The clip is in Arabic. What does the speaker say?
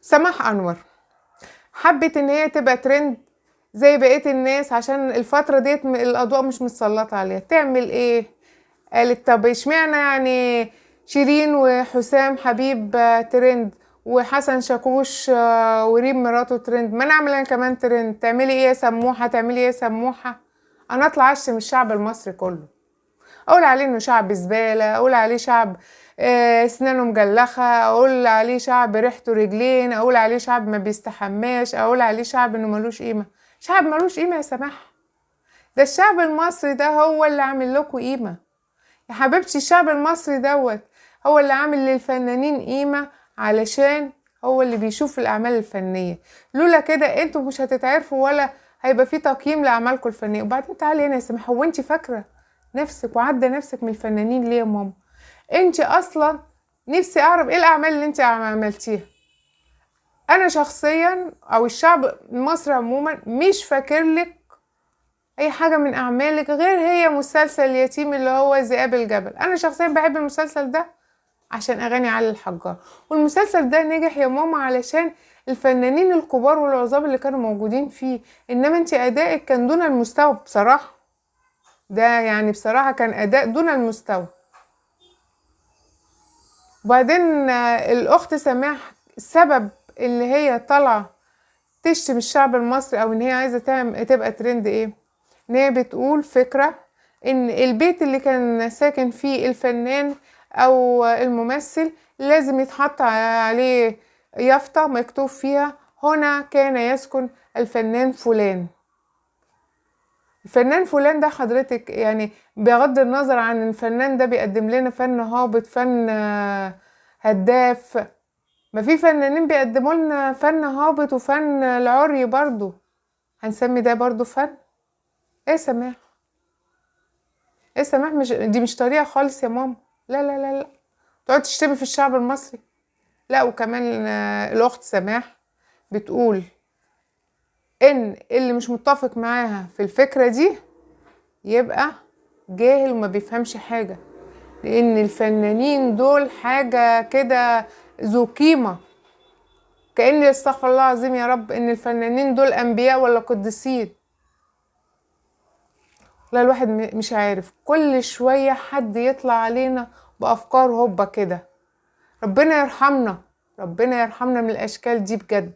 سماح أنور حبت إن هي تبقى ترند زي بقية الناس عشان الفترة ديت الأضواء مش متسلطة عليها. تعمل إيه؟ قالت طب اشمعنى يعني شيرين وحسام حبيب ترند، وحسن شاكوش وريم مراته ترند، ما نعمل انا كمان ترند. تعملي ايه يا سموحة؟ تعملي ايه يا سموحة؟ انا اطلع اشتم الشعب المصري كله، اقول عليه انه شعب زبالة، اقول عليه شعب اسنانه مجلخة، اقول عليه شعب ريحته رجلين، اقول عليه شعب ما بيستحماش، اقول عليه شعب انه ملوش قيمة. شعب ملوش قيمة يا سماح؟ ده الشعب المصري ده هو اللي عامل لكم قيمة يا حبيبتي. الشعب المصري دوت هو اللي عامل للفنانين قيمة، علشان هو اللي بيشوف الأعمال الفنية. لولا كده انتوا مش هتتعرفوا ولا هيبقى في تقييم لأعمالكم الفنية. وبعدين تعالي هنا يا سماح، هو انت فاكرة نفسك وعدى نفسك من الفنانين ليه يا ماما؟ انت اصلا نفسي اعرف ايه الأعمال اللي انت عملتيها. انا شخصيا او الشعب المصري عموما مش فاكرلك اي حاجة من اعمالك غير هي مسلسل يتيم اللي هو ذئاب الجبل. انا شخصيا بحب المسلسل ده عشان اغاني علي الحجار، والمسلسل ده نجح يا ماما علشان الفنانين الكبار والعظام اللي كانوا موجودين فيه. انما انت ادائك كان دون المستوى بصراحة، ده يعني بصراحة كان اداء دون المستوى. وبعدين الاخت سماح السبب اللي هي طالعة تشتم الشعب المصري او ان هي عايزة تبقى ترند ايه؟ ان هي بتقول فكرة ان البيت اللي كان ساكن فيه الفنان او الممثل لازم يتحط عليه يافطة مكتوب فيها هنا كان يسكن الفنان فلان. الفنان فلان ده حضرتك يعني بغض النظر عن الفنان ده بيقدم لنا فن هابط، فن هداف، ما في فنانين بيقدموا لنا فن هابط وفن العري برضو، هنسمي ده برضو فن؟ ايه سماح؟ ايه سماح؟ مش دي مش طريقة خالص يا ماما. لا لا لا لا، تقعد تشتمي في الشعب المصري؟ لا. وكمان الاخت سماح بتقول ان اللي مش متفق معاها في الفكرة دي يبقى جاهل وما بيفهمش حاجة، لان الفنانين دول حاجة كده ذو قيمة، كأن استغفر الله العظيم يا رب ان الفنانين دول انبياء ولا قديسين. لا الواحد مش عارف، كل شوية حد يطلع علينا بأفكار هوبا كده. ربنا يرحمنا، ربنا يرحمنا من الأشكال دي بجد.